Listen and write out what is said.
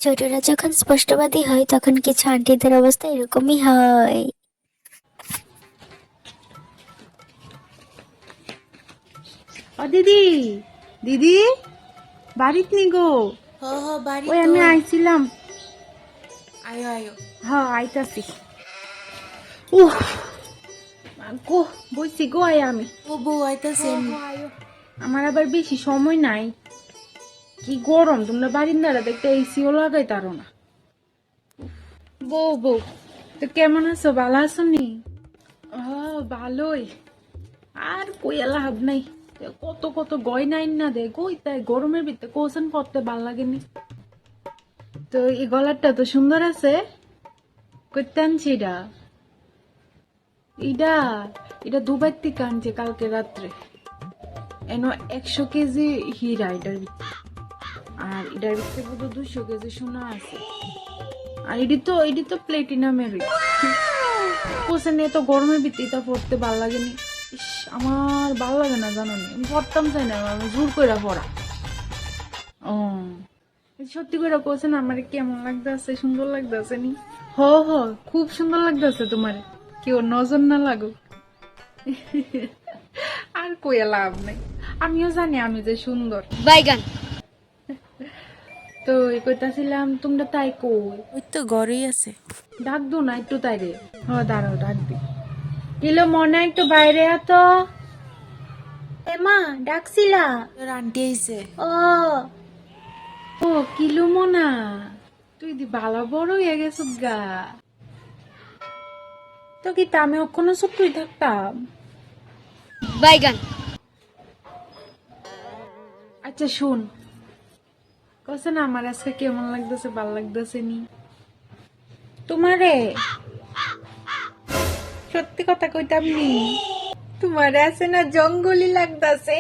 ছোটরা যখন স্পষ্টবাদী হয় তখন কিছু আন্টিদের অবস্থা এরকমই হয়। ও দিদি, দিদি বাড়িত নি গো? হ হ বাড়ি ওই তো। আমি আইছিলাম। আয়ো আয়ো। হ্যাঁ আইতাছি। উহ গো, বইছি গো আয় আমি। ও বউ আইতাছে আমি। আমার আবার বেশি সময় নাই। কি গরম, তোমরা বারিন্দারা দেখতে এসিও লাগাই তারো না। বউ বউ, তো কেমন আছো? ভালো আছো নি? ভালোই। আর কইয়া লাভ নাই, কত কত গয়না না দে গই, তাই গরমের ভিতরে কোসন পরতে ভাল লাগেনি। তো এই গলারটা তো সুন্দর আছে, কইতে আনছি এটা। এটা এটা দুবাই থেকে আনছে কালকে রাত্রে। এনো 100 কেজি হীরা এটার ভিতরে, আর এটার ভিতরে পুরো 200 কেজি সোনা আছে। আর এটি তো প্লেটিনামের। কোসেন তো গরমের ভিতরে এটা পড়তে ভাল লাগেনি। ইস, আমার ভাল লাগে না জানো নি, আমি পড়তাম চাই না, আমি জোর করে পড়া। ও সত্যি করে কোসেন আমার কেমন লাগতেছে? সুন্দর লাগতেছে নি? হ হ, খুব সুন্দর লাগতেছে তোমার, কেউ নজর না লাগো। আর কইয়া লাভ নাই, আমিও জানি আমি যে সুন্দর। বাইগান। তো এই কইতাছিলাম তোমরা তাই কই? ওই তো ঘরেই আছে। ডাক দো না একটু তাই রে। দাঁড়াও ডাক দি। কিলো মনে একটু বাইরে আতো। মা ডাকছিলা? তোর আন্টি আইছে। ও ও কিলো মনা, তুই দি ভালো বড় হয়ে গেছ গা। তো কি আমি ওখানে ছোট্টই থাকতাম। বাইগান। আচ্ছা শুন, কছে না আমার আজকে কেমন লাগতেছে, ভাল লাগতেছে নি তোমারে? সত্যি কথা কইতাম নি, তোমারে আছে না জঙ্গলি লাগতাছে।